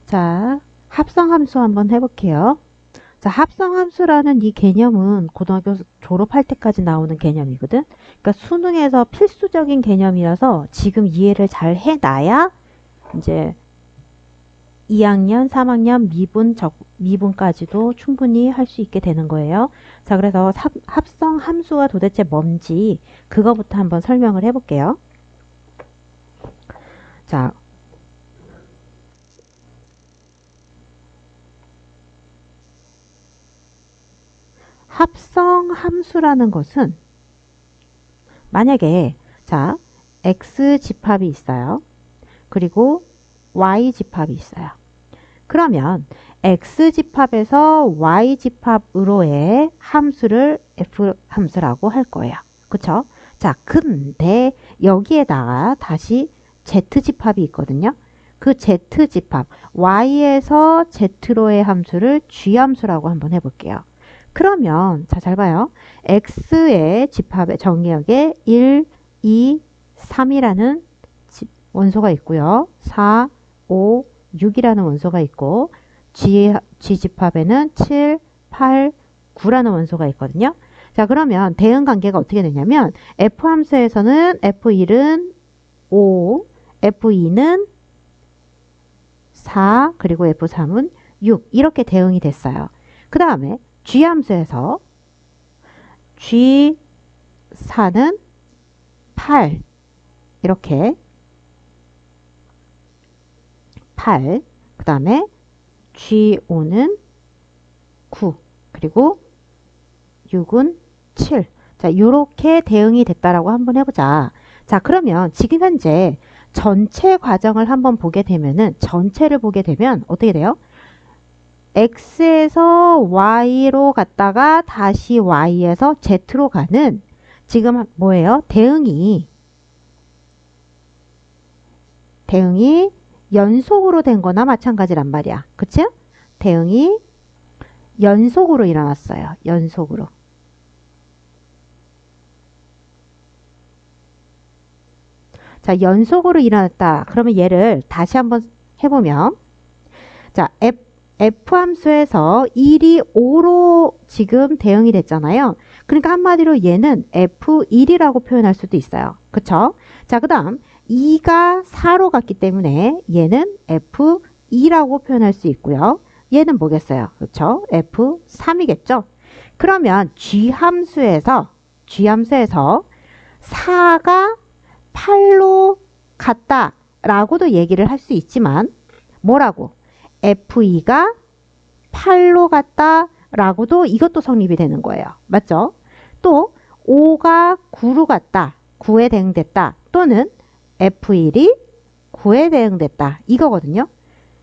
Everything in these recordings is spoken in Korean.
자, 합성함수 한번 해볼게요. 자, 합성함수라는 이 개념은 고등학교 졸업할 때까지 나오는 개념이거든. 그러니까 수능에서 필수적인 개념이라서 지금 이해를 잘 해놔야 이제 2학년, 3학년 미분까지도 충분히 할 수 있게 되는 거예요. 자, 그래서 합성함수가 도대체 뭔지 그거부터 한번 설명을 해볼게요. 자, 합성함수라는 것은 만약에 자, x 집합이 있어요. 그리고 y 집합이 있어요. 그러면 x 집합에서 y 집합으로의 함수를 f 함수라고 할 거예요. 그쵸? 자, 근데 여기에다가 다시 z 집합이 있거든요. 그 z 집합 y에서 z로의 함수를 g 함수라고 한번 해볼게요. 그러면 자, 잘 봐요. x의 집합의 정의역에 1, 2, 3이라는 원소가 있고요. 4, 5, 6이라는 원소가 있고 G 집합에는 7, 8, 9라는 원소가 있거든요. 자, 그러면 대응 관계가 어떻게 되냐면 F 함수에서는 F1은 5, F2는 4, 그리고 F3은 6 이렇게 대응이 됐어요. 그 다음에 G 함수에서 G4는 8 이렇게 8, 그 다음에 G5는 9, 그리고 6은 7. 자, 요렇게 대응이 됐다라고 한번 해보자. 자, 그러면 지금 현재 전체 과정을 한번 보게 되면은, 전체를 보게 되면 어떻게 돼요? X에서 Y로 갔다가 다시 Y에서 Z로 가는 지금 뭐예요? 대응이 연속으로 된 거나 마찬가지란 말이야. 그치? 대응이 연속으로 일어났어요. 연속으로. 자, 연속으로 일어났다. 그러면 얘를 다시 한번 해보면 자, F 함수에서 1이 5로 지금 대응이 됐잖아요. 그러니까 한마디로 얘는 F1이라고 표현할 수도 있어요. 그쵸? 자, 그 다음 2가 4로 갔기 때문에 얘는 F2라고 표현할 수 있고요. 얘는 뭐겠어요? 그렇죠? F3이겠죠? 그러면 G 함수에서 4가 8로 갔다라고도 얘기를 할 수 있지만 뭐라고? F2가 8로 갔다라고도 이것도 성립이 되는 거예요. 맞죠? 또 5가 9로 갔다. 9에 대응됐다. 또는 F1이 9에 대응됐다. 이거거든요.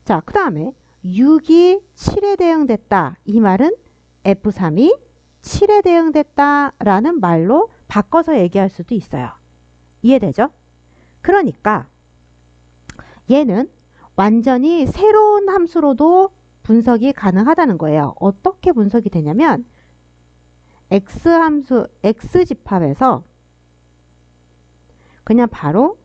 자, 그 다음에 6이 7에 대응됐다. 이 말은 F3이 7에 대응됐다 라는 말로 바꿔서 얘기할 수도 있어요. 이해되죠? 그러니까 얘는 완전히 새로운 함수로도 분석이 가능하다는 거예요. 어떻게 분석이 되냐면 X함수, X집합에서 그냥 바로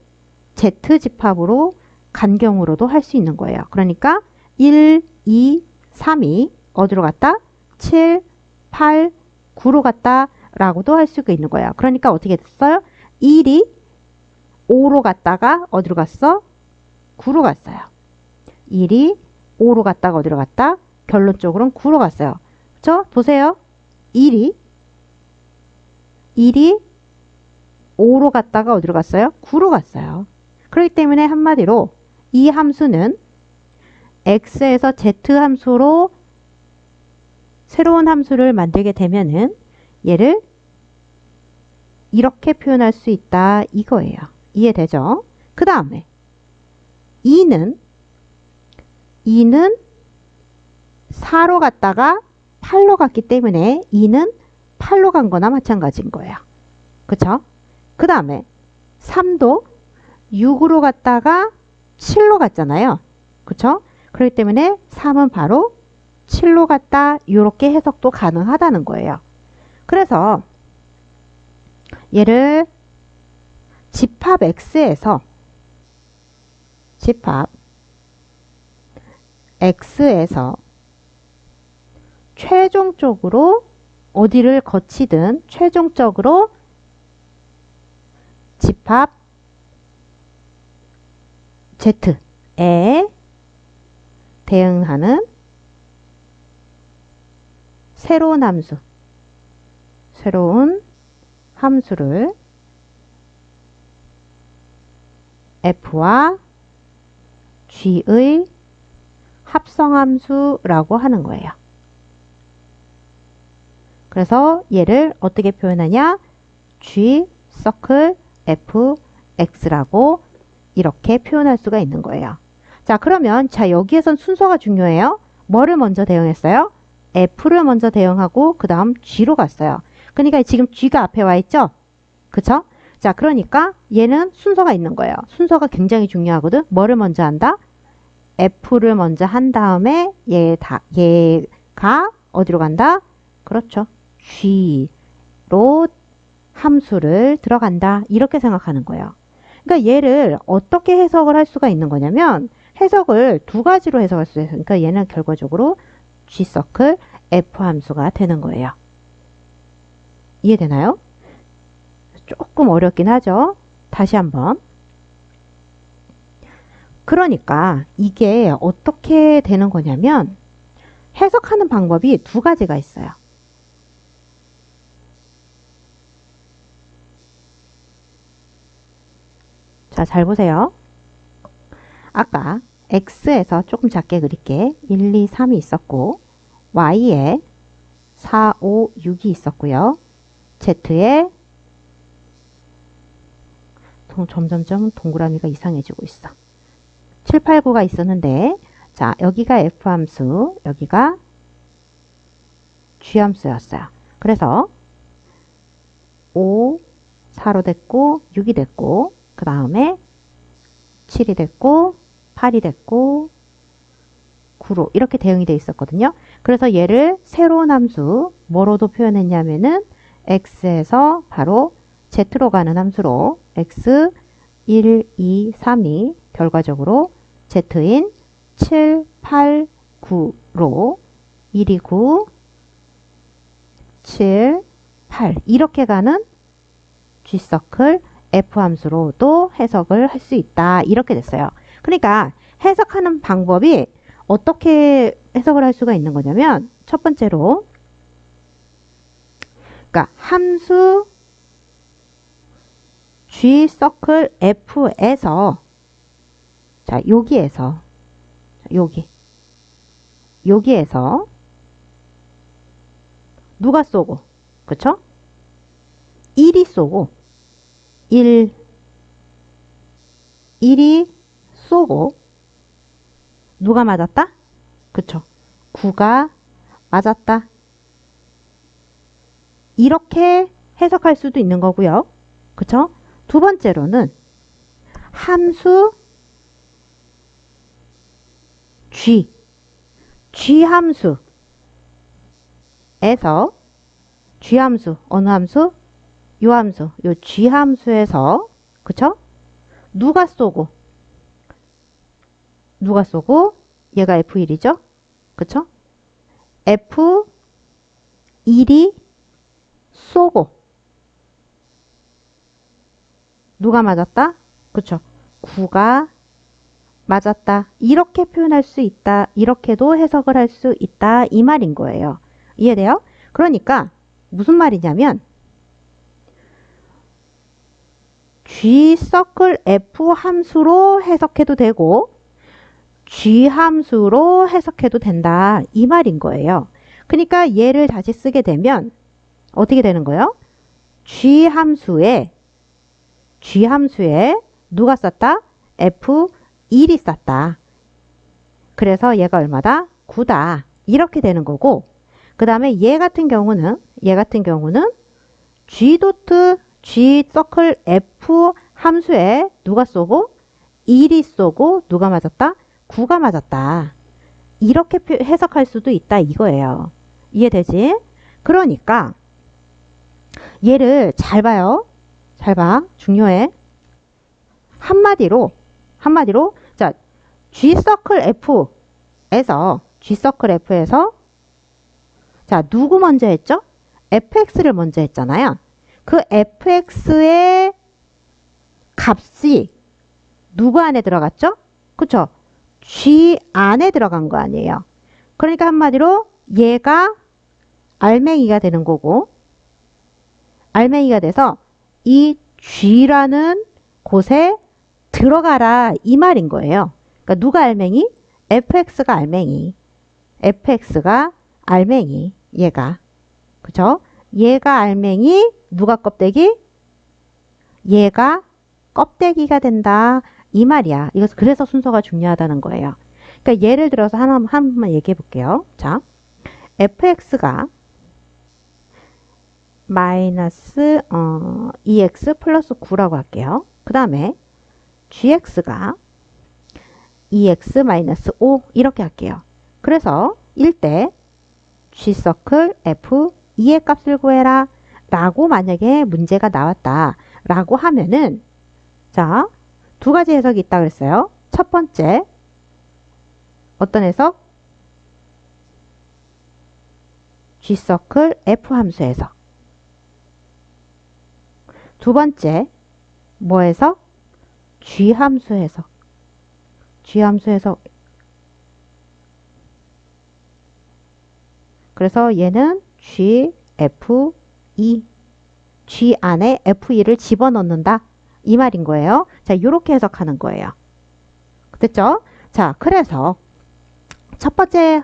Z집합으로 간 경우로도 할 수 있는 거예요. 그러니까 1, 2, 3이 어디로 갔다? 7, 8, 9로 갔다 라고도 할 수가 있는 거예요. 그러니까 어떻게 됐어요? 1이 5로 갔다가 어디로 갔어? 9로 갔어요. 1이 5로 갔다가 어디로 갔다? 결론적으로는 9로 갔어요. 그쵸? 보세요. 1이 5로 갔다가 어디로 갔어요? 9로 갔어요. 그렇기 때문에 한마디로 이 함수는 x에서 z 함수로 새로운 함수를 만들게 되면은 얘를 이렇게 표현할 수 있다 이거예요. 이해되죠? 그 다음에 2는 4로 갔다가 8로 갔기 때문에 2는 8로 간 거나 마찬가지인 거예요. 그쵸? 그 다음에 3도 6으로 갔다가 7로 갔잖아요. 그쵸? 그렇기 때문에 3은 바로 7로 갔다 이렇게 해석도 가능하다는 거예요. 그래서 얘를 집합 X에서 집합 x에서 최종적으로 어디를 거치든 최종적으로 집합 z에 대응하는 새로운 함수를 f와 g의 합성함수라고 하는 거예요. 그래서 얘를 어떻게 표현하냐? g 서클 fx라고 이렇게 표현할 수가 있는 거예요. 자, 그러면 여기에선 순서가 중요해요. 뭐를 먼저 대응했어요? f를 먼저 대응하고 그 다음 g로 갔어요. 그러니까 지금 g가 앞에 와 있죠? 그쵸? 자, 그러니까 얘는 순서가 있는 거예요. 순서가 굉장히 중요하거든. 뭐를 먼저 한다? f를 먼저 한 다음에 얘가 어디로 간다? 그렇죠. g로 함수를 들어간다. 이렇게 생각하는 거예요. 그러니까 얘를 어떻게 해석을 할 수가 있는 거냐면 해석을 두 가지로 해석할 수 있어요. 그러니까 얘는 결과적으로 g서클 f 함수가 되는 거예요. 이해되나요? 조금 어렵긴 하죠. 다시 한번. 그러니까 이게 어떻게 되는 거냐면 해석하는 방법이 두 가지가 있어요. 자, 잘 보세요. 아까 x에서 조금 작게 그릴게. 1, 2, 3이 있었고 y에 4, 5, 6이 있었고요. z에 점점점 동그라미가 이상해지고 있어. 7, 8, 9가 있었는데 자, 여기가 f함수, 여기가 g함수였어요. 그래서 5, 4로 됐고 6이 됐고 그 다음에 7이 됐고 8이 됐고 9로 이렇게 대응이 되어 있었거든요. 그래서 얘를 새로운 함수 뭐로도 표현했냐면은 x에서 바로 z로 가는 함수로 x 1, 2, 3이 결과적으로 z인 7, 8, 9로 1, 2, 9, 7, 8 이렇게 가는 g서클 f함수로도 해석을 할 수 있다. 이렇게 됐어요. 그러니까 해석하는 방법이 어떻게 해석을 할 수가 있는 거냐면 첫 번째로 그러니까 함수 g서클 f에서 자, 여기에서 누가 쏘고 그쵸? 1이 쏘고 1이 쏘고 누가 맞았다? 그쵸? 9가 맞았다. 이렇게 해석할 수도 있는 거고요. 그쵸? 두 번째로는 함수 g함수에서 g함수 어느 함수? 요 함수, 요 g함수에서 그쵸? 누가 쏘고 얘가 F1이죠? 그쵸? F1이 쏘고 누가 맞았다? 그쵸? 9가 맞았다. 이렇게 표현할 수 있다. 이렇게도 해석을 할 수 있다. 이 말인 거예요. 이해돼요? 그러니까 무슨 말이냐면 g서클 f 함수로 해석해도 되고 g함수로 해석해도 된다. 이 말인 거예요. 그러니까 얘를 다시 쓰게 되면 어떻게 되는 거예요? g함수에 누가 썼다? f1이 썼다. 그래서 얘가 얼마다? 9다. 이렇게 되는 거고 그 다음에 얘 같은 경우는 g서클 f 함수에 누가 쏘고 1이 쏘고 누가 맞았다? 9가 맞았다. 이렇게 해석할 수도 있다 이거예요. 이해되지? 그러니까 얘를 잘 봐요. 잘 봐. 중요해. 한마디로 자 g서클 f G서클 F에서 자, 누구 먼저 했죠? fx를 먼저 했잖아요. 그 fx의 값이 누구 안에 들어갔죠? 그쵸? G 안에 들어간 거 아니에요. 그러니까 한마디로 얘가 알맹이가 되는 거고, 알맹이가 돼서 이 G라는 곳에 들어가라 이 말인 거예요. 그러니까 누가 알맹이? fx가 알맹이. fx가 알맹이. 얘가. 그죠? 얘가 알맹이, 누가 껍데기? 얘가 껍데기가 된다. 이 말이야. 이거 그래서 순서가 중요하다는 거예요. 그러니까 예를 들어서 한 번만 얘기해 볼게요. 자, fx가 마이너스 2x 플러스 9라고 할게요. 그 다음에 gx가 2x 마이너스 5 이렇게 할게요. 그래서 1대 g서클 f 2의 값을 구해라 라고 만약에 문제가 나왔다 라고 하면은 자, 두 가지 해석이 있다 그랬어요. 첫 번째 어떤 해석? g서클 f 함수 해석. 두 번째 뭐 해석? g 함수 해석. g 함수 해석. 그래서 얘는 g, f2, g 안에 f2를 집어넣는다. 이 말인 거예요. 자, 이렇게 해석하는 거예요. 됐죠? 자, 그래서 첫 번째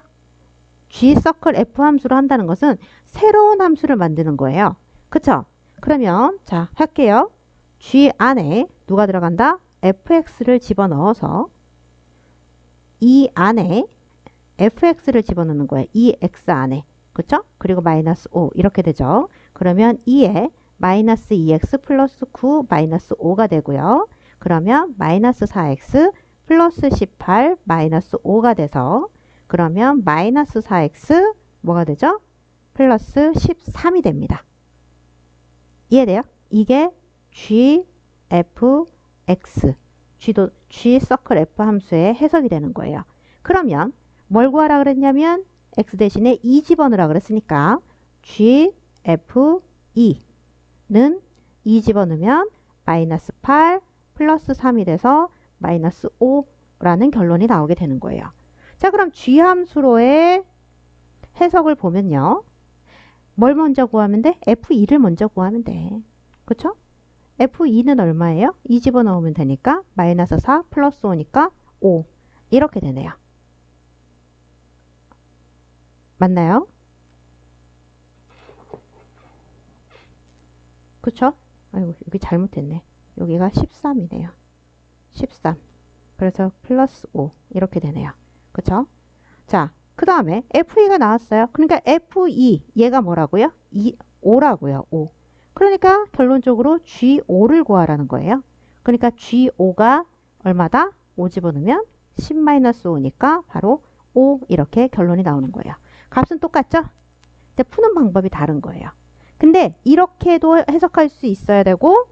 g서클 f 함수로 한다는 것은 새로운 함수를 만드는 거예요. 그쵸? 그러면 자, 할게요. g 안에 누가 들어간다? fx를 집어넣어서 이 안에 fx를 집어넣는 거예요. 이 x 안에. 그쵸? 그리고 마이너스 5 이렇게 되죠. 그러면 2에 마이너스 2x 플러스 9 마이너스 5가 되고요. 그러면 마이너스 4x 플러스 18 마이너스 5가 돼서 그러면 마이너스 4x 뭐가 되죠? 플러스 13이 됩니다. 이해돼요? 이게 g, f, x, g 서클 f 함수의 해석이 되는 거예요. 그러면 뭘 구하라 그랬냐면 x 대신에 2 집어넣으라 그랬으니까 g, f, 2는 2 집어넣으면 마이너스 8 플러스 3이 돼서 마이너스 5라는 결론이 나오게 되는 거예요. 자, 그럼 g 함수로의 해석을 보면요. 뭘 먼저 구하면 돼? f2를 먼저 구하면 돼. 그쵸? f2는 얼마예요? 2 집어넣으면 되니까 마이너스 4 플러스 5니까 5 이렇게 되네요. 맞나요? 그쵸? 아이고, 여기 잘못했네. 여기가 13이네요. 13. 그래서 플러스 5 이렇게 되네요. 그쵸? 자, 그 다음에 F2가 나왔어요. 그러니까 F2 얘가 뭐라고요? 5라고요. 5. 그러니까 결론적으로 G5를 구하라는 거예요. 그러니까 G5가 얼마다? 5 집어넣으면 10-5니까 바로 5 이렇게 결론이 나오는 거예요. 값은 똑같죠? 근데 푸는 방법이 다른 거예요. 근데 이렇게도 해석할 수 있어야 되고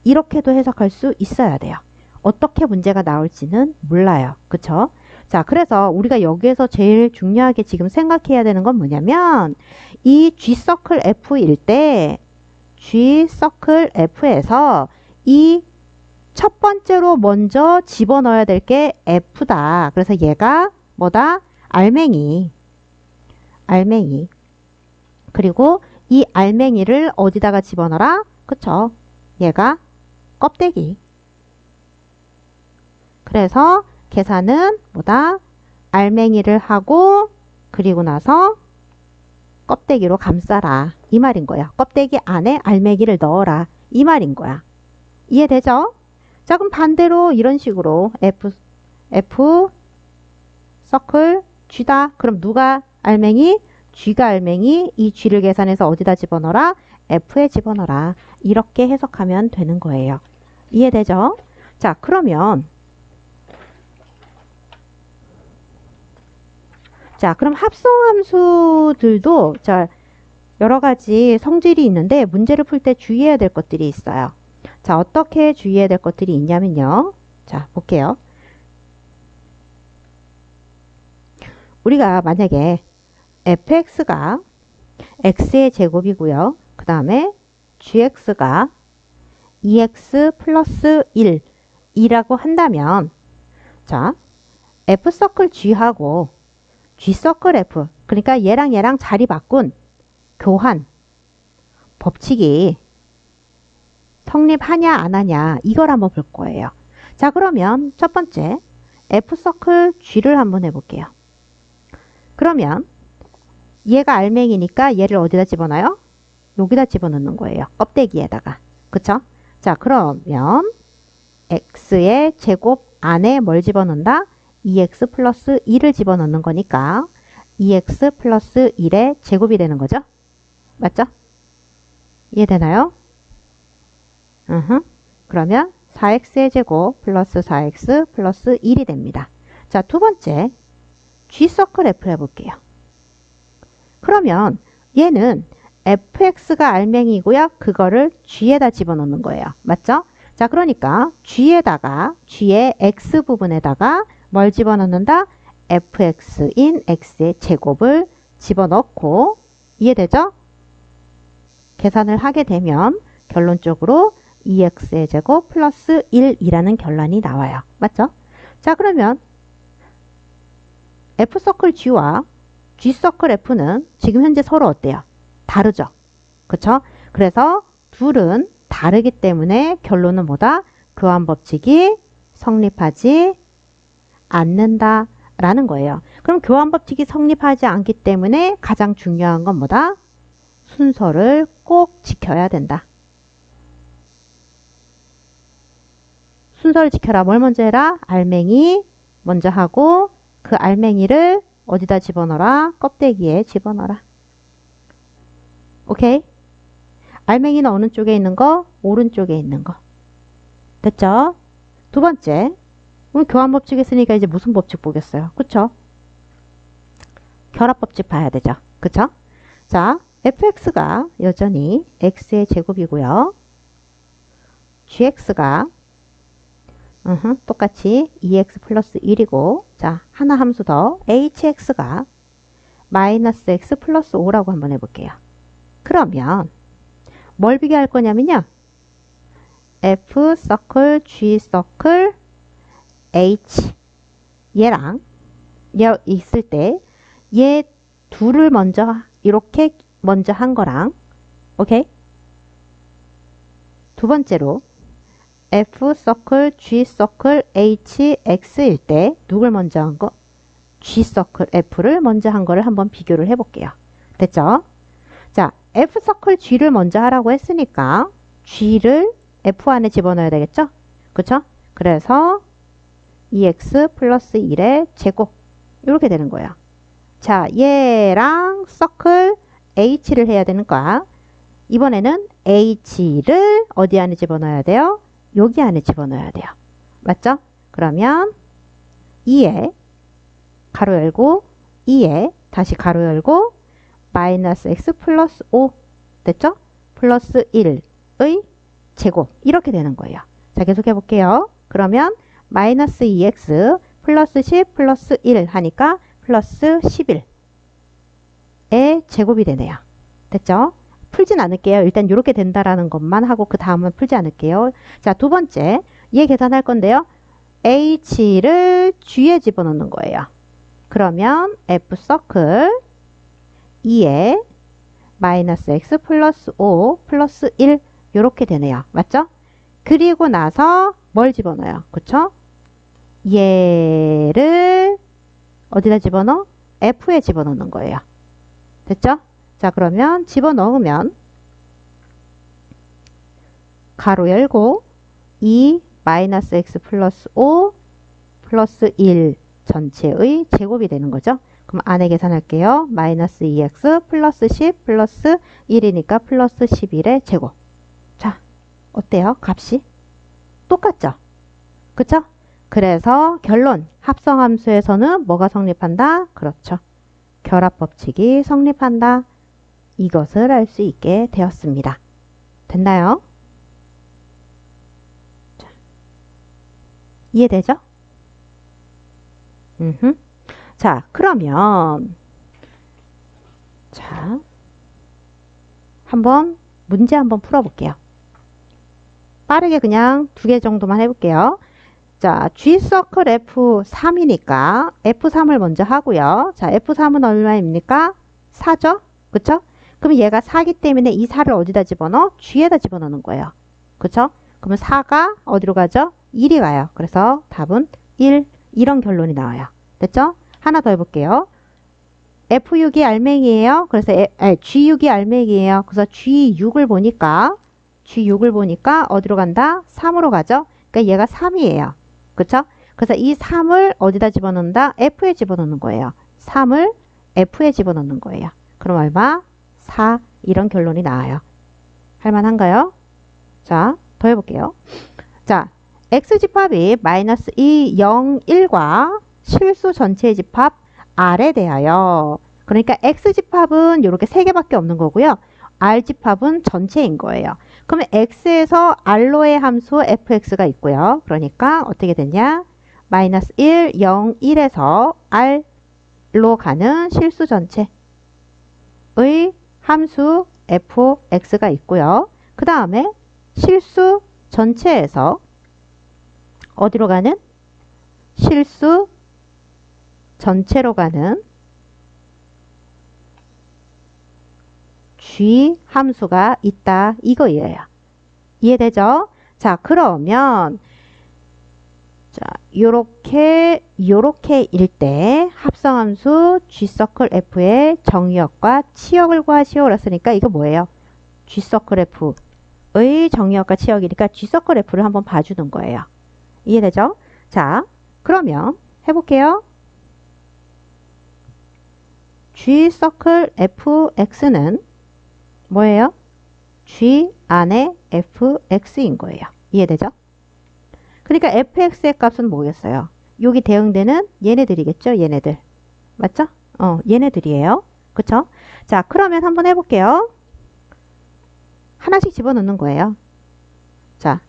이렇게도 해석할 수 있어야 돼요. 어떻게 문제가 나올지는 몰라요. 그쵸? 자, 그래서 우리가 여기에서 제일 중요하게 지금 생각해야 되는 건 뭐냐면 이 G서클 F일 때 G서클 F에서 이 첫 번째로 먼저 집어넣어야 될 게 F다. 그래서 얘가 뭐다? 알맹이. 알맹이. 그리고 이 알맹이를 어디다가 집어넣어라? 그쵸? 얘가 껍데기. 그래서 계산은 뭐다? 알맹이를 하고 그리고 나서 껍데기로 감싸라. 이 말인 거야. 껍데기 안에 알맹이를 넣어라. 이 말인 거야. 이해되죠? 자, 그럼 반대로 이런 식으로 F 서클 G다. 그럼 누가 알맹이? G가 알맹이. 이 G를 계산해서 어디다 집어넣어라? F에 집어넣어라. 이렇게 해석하면 되는 거예요. 이해되죠? 자, 그러면 자, 그럼 합성함수들도 자, 여러 가지 성질이 있는데 문제를 풀 때 주의해야 될 것들이 있어요. 자, 어떻게 주의해야 될 것들이 있냐면요. 자, 볼게요. 우리가 만약에 fx가 x의 제곱이고요. 그 다음에 gx가 2x 플러스 1이라고 한다면 자, f서클 g하고 g서클 f 그러니까 얘랑 자리 바꾼 교환 법칙이 성립하냐 안 하냐 이걸 한번 볼 거예요. 자, 그러면 첫 번째 f서클 g를 한번 해볼게요. 그러면 얘가 알맹이니까 얘를 어디다 집어넣어요? 여기다 집어넣는 거예요. 껍데기에다가. 그쵸? 자, 그러면 x의 제곱 안에 뭘 집어넣는다? 2x 플러스 1을 집어넣는 거니까 2x 플러스 1의 제곱이 되는 거죠? 맞죠? 이해되나요? 그러면 4x의 제곱 플러스 4x 플러스 1이 됩니다. 자, 두 번째 g서클 f 해볼게요. 그러면 얘는 fx가 알맹이고요. 그거를 g에다 집어넣는 거예요. 맞죠? 자, 그러니까 g에다가 g의 x 부분에다가 뭘 집어넣는다? fx인 x의 제곱을 집어넣고 이해되죠? 계산을 하게 되면 결론적으로 2x의 제곱 플러스 1이라는 결론이 나와요. 맞죠? 자, 그러면 f서클 g와 g서클 f는 지금 현재 서로 어때요? 다르죠? 그쵸? 그래서 둘은 다르기 때문에 결론은 뭐다? 교환 법칙이 성립하지 않는다 라는 거예요. 그럼 교환 법칙이 성립하지 않기 때문에 가장 중요한 건 뭐다? 순서를 꼭 지켜야 된다. 순서를 지켜라. 뭘 먼저 해라? 알맹이 먼저 하고 그 알맹이를 어디다 집어넣어라? 껍데기에 집어넣어라. 오케이? 알맹이는 어느 쪽에 있는 거? 오른쪽에 있는 거. 됐죠? 두 번째. 오늘 교환법칙 했으니까 이제 무슨 법칙 보겠어요? 그쵸? 결합법칙 봐야 되죠? 그쵸? 자, fx가 여전히 x의 제곱이고요. gx가 똑같이 2x 플러스 1이고 자, 하나 함수 더 hx가 마이너스 x 플러스 5라고 한번 해볼게요. 그러면 뭘 비교할 거냐면요. f 서클 g 서클 h 얘랑 얘 있을 때 얘 둘을 먼저 이렇게 먼저 한 거랑 오케이? 두 번째로 f 서클 g 서클 h x일 때 누굴 먼저 한 거? g 서클 f를 먼저 한 거를 한번 비교를 해볼게요. 됐죠? 자, f 서클 g를 먼저 하라고 했으니까 g를 f 안에 집어넣어야 되겠죠? 그쵸? 그래서 2x 플러스 1의 제곱 이렇게 되는 거예요. 자, 얘랑 서클 h를 해야 되는 거야. 이번에는 h를 어디 안에 집어넣어야 돼요? 여기 안에 집어넣어야 돼요. 맞죠? 그러면 2에 가로 열고 2에 다시 가로 열고 마이너스 x 플러스 5 됐죠? 플러스 1의 제곱 이렇게 되는 거예요. 자, 계속 해볼게요. 그러면 마이너스 2x 플러스 10 플러스 1 하니까 플러스 11의 제곱이 되네요. 됐죠? 풀진 않을게요. 일단 이렇게 된다라는 것만 하고 그 다음은 풀지 않을게요. 자, 두 번째 얘 계산할 건데요. h를 g에 집어넣는 거예요. 그러면 f 서클 2에 마이너스 x 플러스 5 플러스 1 이렇게 되네요. 맞죠? 그리고 나서 뭘 집어넣어요? 그쵸? 얘를 어디다 집어넣어? f에 집어넣는 거예요. 됐죠? 자, 그러면 집어넣으면 가로 열고 2 마이너스 x 플러스 5 플러스 1 전체의 제곱이 되는 거죠. 그럼 안에 계산할게요. 마이너스 2x 플러스 10 플러스 1이니까 플러스 11의 제곱. 자, 어때요? 값이? 똑같죠? 그쵸? 그래서 결론, 합성함수에서는 뭐가 성립한다? 그렇죠. 결합법칙이 성립한다. 이것을 알 수 있게 되었습니다. 됐나요? 자, 이해되죠? 자, 그러면 자, 문제 한번 풀어볼게요. 빠르게 그냥 2개 정도만 해볼게요. 자, G서클 F3이니까 F3을 먼저 하고요. 자, F3은 얼마입니까? 4죠? 그쵸? 그럼 얘가 4기 때문에 이 4를 어디다 집어넣어? G에다 집어넣는 거예요. 그쵸? 그러면 4가 어디로 가죠? 1이 가요. 그래서 답은 1, 이런 결론이 나와요. 됐죠? 하나 더 해볼게요. F6이 알맹이에요. 그래서 G6이 알맹이에요. 그래서 G6을 보니까 어디로 간다? 3으로 가죠? 그러니까 얘가 3이에요. 그쵸? 그래서 이 3을 어디다 집어넣는다? F에 집어넣는 거예요. 3을 F에 집어넣는 거예요. 그럼 얼마? 4. 이런 결론이 나와요. 할만한가요? 자, 더 해볼게요. 자, X집합이 마이너스 2, 0, 1과 실수 전체의 집합 R에 대하여, 그러니까 X집합은 이렇게 3개밖에 없는 거고요. R집합은 전체인 거예요. 그러면 X에서 R로의 함수 fx가 있고요. 그러니까 어떻게 되냐? 마이너스 1, 0, 1에서 R로 가는 실수 전체의 함수 fx가 있고요. 그 다음에 실수 전체에서 어디로 가는? 실수 전체로 가는 g 함수가 있다 이거예요. 이해되죠? 자, 그러면 자, 요렇게일 때 합성함수 g서클 f의 정의역과 치역을 구하시오 그랬으니까 이거 뭐예요? g서클 f의 정의역과 치역이니까 g서클 f를 한번 봐주는 거예요. 이해되죠? 자, 그러면 해볼게요. g서클 fx는 뭐예요? g 안에 fx인 거예요. 이해되죠? 그러니까 fx의 값은 뭐겠어요? 여기 대응되는 얘네들이겠죠? 얘네들. 맞죠? 얘네들이에요. 그쵸? 자, 그러면 한번 해볼게요. 하나씩 집어넣는 거예요. 자,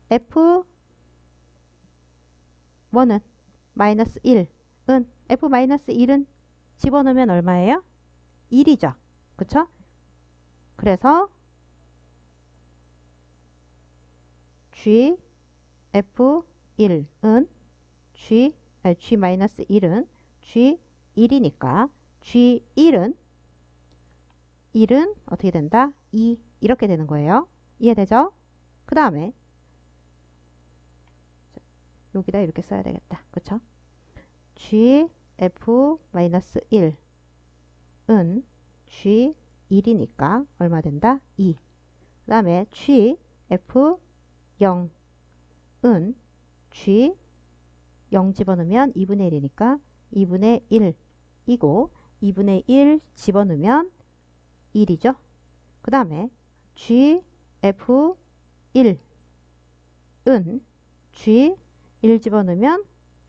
f1은 마이너스 1은 f-1은 집어넣으면 얼마예요? 1이죠. 그쵸? 그래서 F1은 G-1은 G1이니까 G1은 어떻게 된다? 2 이렇게 되는 거예요. 이해되죠? 그 다음에 여기다 이렇게 써야 되겠다. 그쵸? GF-1은 G1이니까 얼마 된다? 2. 그 다음에 GF0은 G0 집어넣으면 2분의 1이니까 2분의 1이고 2분의 1 집어넣으면 1이죠. 그 다음에 GF1은 G1 집어넣으면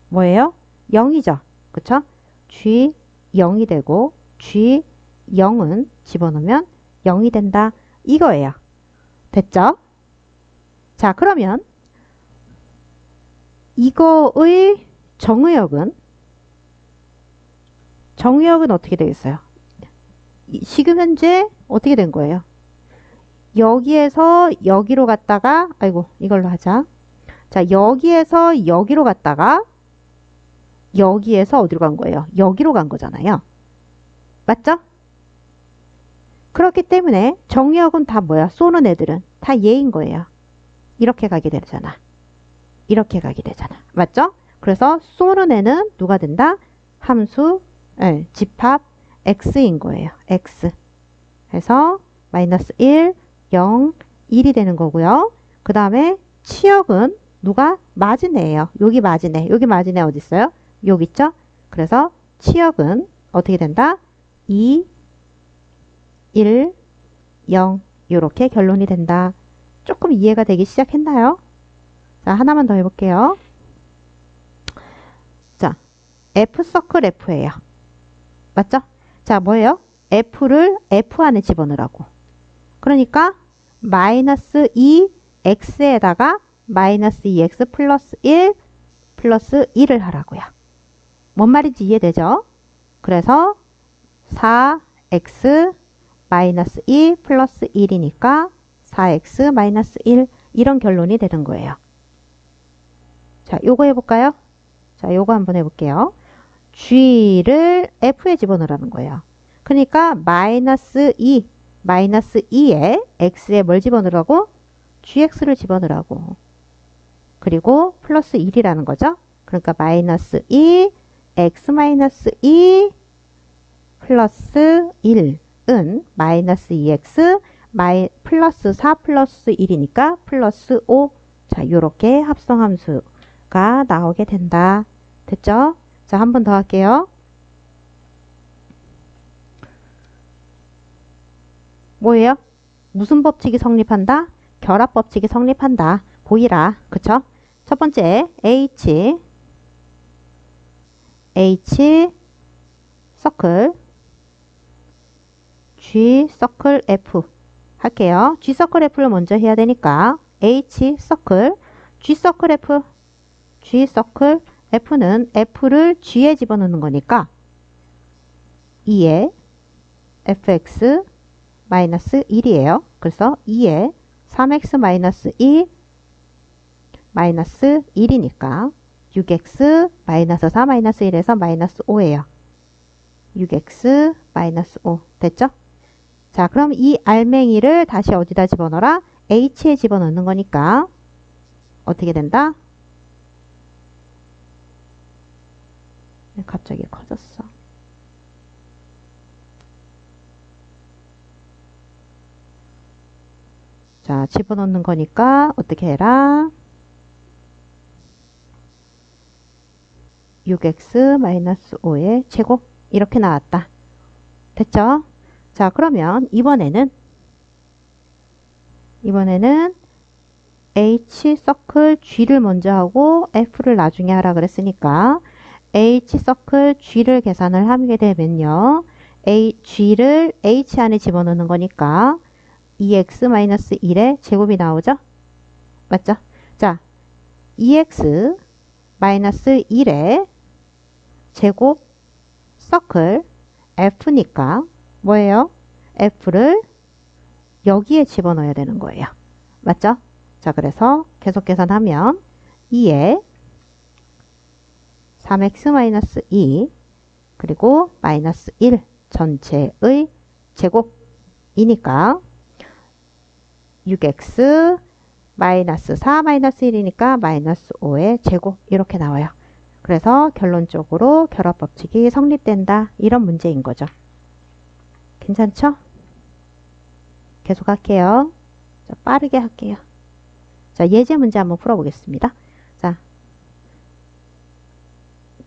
뭐예요? 0이죠. 그쵸? G0이 되고 G0은 집어넣으면 0이 된다. 이거예요. 됐죠? 자, 그러면 이거의 정의역은 어떻게 되겠어요? 지금 현재 어떻게 된 거예요? 여기에서 여기로 갔다가 이걸로 하자. 자, 여기에서 여기로 갔다가 여기에서 어디로 간 거예요? 여기로 간 거잖아요. 맞죠? 그렇기 때문에 정의역은 다 뭐야? 쏘는 애들은 다 얘인 거예요. 이렇게 가게 되잖아. 이렇게 가게 되잖아. 맞죠? 그래서 쏘는 애는 누가 된다? 함수 집합 x인 거예요. x. 해서 마이너스 1, 0, 1이 되는 거고요. 그 다음에 치역은 누가? 맞은 애예요. 여기 맞은 애. 여기 맞은 애 어디 있어요? 여기 있죠? 그래서 치역은 어떻게 된다? 2, 1, 0 이렇게 결론이 된다. 조금 이해가 되기 시작했나요? 자, 하나만 더 해볼게요. 자, F서클 F예요. 맞죠? 자, 뭐예요? F를 F 안에 집어넣으라고. 그러니까 마이너스 2x에다가 마이너스 2x 플러스 1 플러스 1을 하라고요. 뭔 말인지 이해되죠? 그래서 4x 마이너스 2 플러스 1이니까 4x 마이너스 1 이런 결론이 되는 거예요. 자, 요거 해볼까요? 자, 요거 한번 해볼게요. g를 f에 집어넣으라는 거예요. 그러니까 마이너스 2에 x에 뭘 집어넣으라고? gx를 집어넣으라고. 그리고 플러스 1이라는 거죠. 그러니까 마이너스 2 x 마이너스 2 플러스 1은 마이너스 2x 플러스 4 플러스 1이니까 플러스 5. 자, 요렇게 합성함수가 나오게 된다. 됐죠? 자, 한 번 더 할게요. 뭐예요? 무슨 법칙이 성립한다? 결합 법칙이 성립한다. 보이라. 그쵸? 첫 번째 H 서클 G 서클 F 할게요. G 서클 F를 먼저 해야 되니까 H 서클 G 서클 F G 서클 F는 F를 G에 집어넣는 거니까 2에 fx 마이너스 1이에요. 그래서 2에 3x 마이너스 2 마이너스 1이니까 6x 마이너스 4 마이너스 1에서 마이너스 5예요. 6x 마이너스 5 됐죠? 자, 그럼 이 알맹이를 다시 어디다 집어넣어라? h에 집어넣는 거니까 어떻게 된다? 갑자기 커졌어. 자, 집어넣는 거니까 어떻게 해라? 6x-5의 제곱 이렇게 나왔다. 됐죠? 자, 그러면 이번에는 H 서클 G를 먼저 하고 F를 나중에 하라 그랬으니까 H 서클 G를 계산을 하게 되면요. G를 H 안에 집어넣는 거니까 2x-1의 제곱이 나오죠? 맞죠? 자, 2x-1의 제곱 서클 F니까 뭐예요? F를 여기에 집어넣어야 되는 거예요. 맞죠? 자, 그래서 계속 계산하면 2에 3x-2 그리고 마이너스 1 전체의 제곱이니까 6x 마이너스 4 마이너스 1이니까 마이너스 5의 제곱 이렇게 나와요. 그래서 결론적으로 결합법칙이 성립된다. 이런 문제인 거죠. 괜찮죠? 계속 할게요. 자, 빠르게 할게요. 자, 예제 문제 한번 풀어보겠습니다. 자,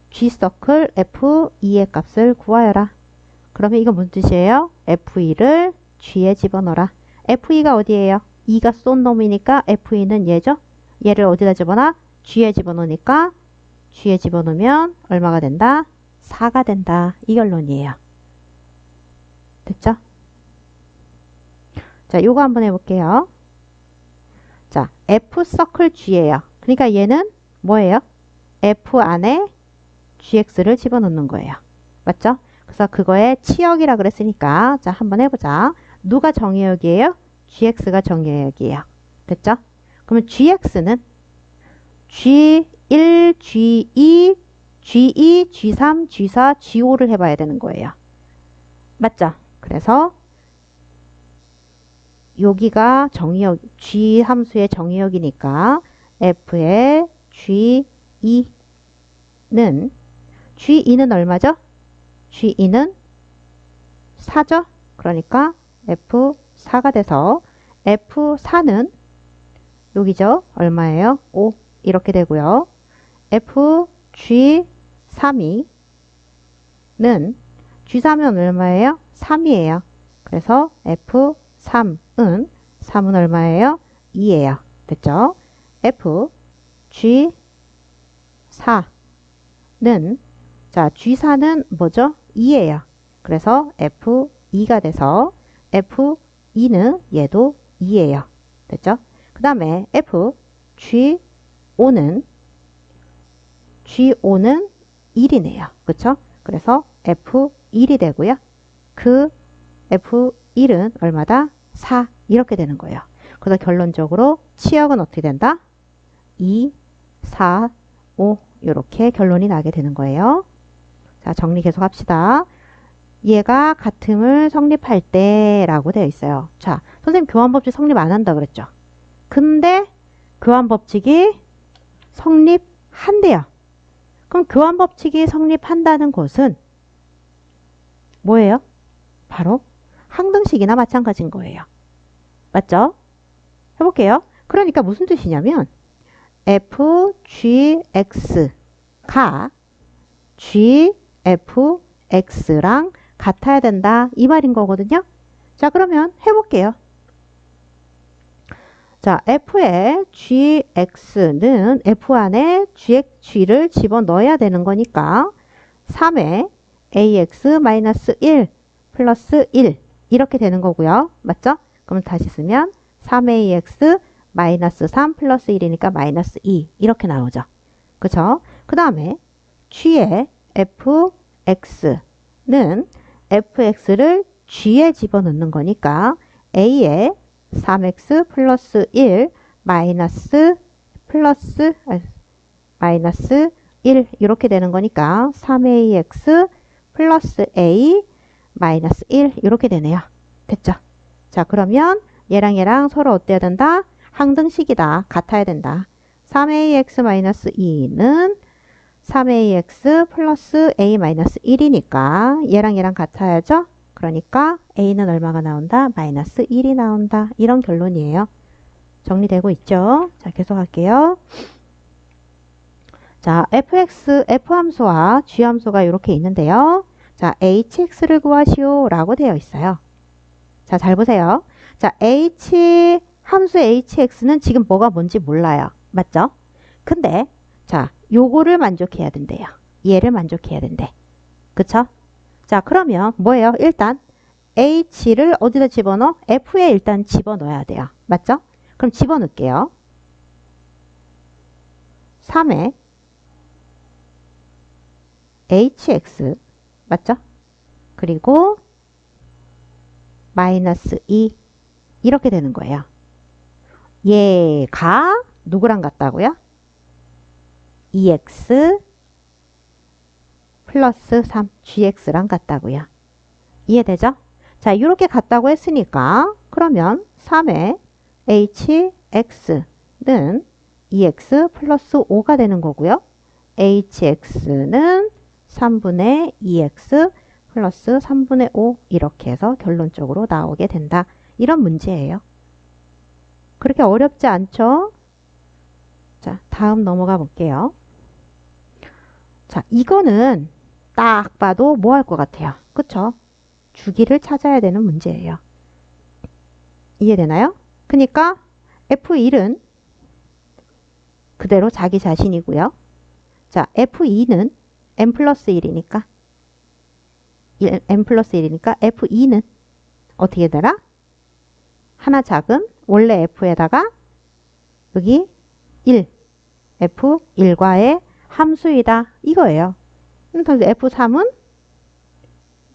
G서클 F2의 값을 구하여라. 그러면 이거 무슨 뜻이에요? F2를 G에 집어넣어라. F2가 어디예요? 2가 쏜 놈이니까 F2는 얘죠? 얘를 어디다 집어넣어? G에 집어넣으니까 G에 집어넣으면 얼마가 된다? 4가 된다. 이 결론이에요. 됐죠? 자, 요거 한번 해볼게요. 자, F 서클 G예요. 그러니까 얘는 뭐예요? F 안에 GX를 집어넣는 거예요. 맞죠? 그래서 그거의 치역이라 그랬으니까 자, 한번 해보자. 누가 정의역이에요? GX가 정의역이에요. 됐죠? 그러면 GX는 G1, G2, G2, G3, G4, G5를 해봐야 되는 거예요. 맞죠? 그래서 여기가 정의역, G 함수의 정의역이니까 F의 G2는 얼마죠? G2는 4죠? 그러니까 F4가 돼서 F4는 여기죠? 얼마예요? 5 이렇게 되고요. FG3는 G3은 얼마예요? 3이에요. 그래서 F3은 얼마예요? 2예요. 됐죠? FG4는 자, G4는 뭐죠? 2예요. 그래서 F2가 돼서 F2는 얘도 2예요. 됐죠? 그 다음에 G5는 F1이네요. 그쵸? 그래서 F1이 되고요. 그 F1은 얼마다? 4 이렇게 되는 거예요. 그래서 결론적으로 치역은 어떻게 된다? 2, 4, 5 이렇게 결론이 나게 되는 거예요. 자, 정리 계속 합시다. 얘가 같음을 성립할 때 라고 되어 있어요. 자, 선생님 교환법칙 성립 안 한다 그랬죠? 근데 교환법칙이 성립한대요. 그럼 교환법칙이 성립한다는 것은 뭐예요? 바로 항등식이나 마찬가지인 거예요. 맞죠? 해볼게요. 그러니까 무슨 뜻이냐면 fgx가 gfx랑 같아야 된다 이 말인 거거든요. 자, 그러면 해볼게요. 자, f의 gx는 f 안에 g를 집어넣어야 되는 거니까 3의 ax-1 플러스 1 이렇게 되는 거고요. 맞죠? 그럼 다시 쓰면 3ax 마이너스 3 플러스 1이니까 마이너스 2 이렇게 나오죠. 그쵸? 그 다음에 g의 fx는 fx를 g에 집어넣는 거니까 a에 3x 플러스 1 마이너스 1 이렇게 되는 거니까 3ax 플러스 a 마이너스 1 이렇게 되네요. 됐죠? 자, 그러면 얘랑 얘랑 서로 어때야 된다? 항등식이다. 같아야 된다. 3ax-2는 3ax 플러스 a 마이너스 1이니까 얘랑 얘랑 같아야죠? 그러니까 a는 얼마가 나온다? 마이너스 1이 나온다. 이런 결론이에요. 정리되고 있죠? 자, 계속 할게요. 자, f 함수와 g 함수가 이렇게 있는데요. 자, hx를 구하시오 라고 되어 있어요. 자, 잘 보세요. 자, 함수 hx는 지금 뭐가 뭔지 몰라요. 맞죠? 근데 자, 요거를 만족해야 된대요. 얘를 만족해야 된대. 그쵸? 자, 그러면 뭐예요? 일단 h를 어디다 집어넣어? f에 일단 집어넣어야 돼요. 맞죠? 그럼 집어넣을게요. 3에 hx 맞죠? 그리고 마이너스 2 이렇게 되는 거예요. 얘가 누구랑 같다고요? 2x 플러스 3 gx랑 같다고요. 이해되죠? 자, 이렇게 같다고 했으니까 그러면 3의 hx는 2x 플러스 5가 되는 거고요. hx는 3분의 2x 플러스 3분의 5 이렇게 해서 결론적으로 나오게 된다. 이런 문제예요. 그렇게 어렵지 않죠? 자, 다음 넘어가 볼게요. 자, 이거는 딱 봐도 뭐 할 것 같아요? 그쵸? 주기를 찾아야 되는 문제예요. 이해되나요? 그러니까 F1은 그대로 자기 자신이고요. 자, F2는 n 플러스 1이니까 n 플러스 1이니까 F2는 어떻게 되라? 하나 작은 원래 F에다가 여기 1 F1과의 함수이다 이거예요. 그래서 F3은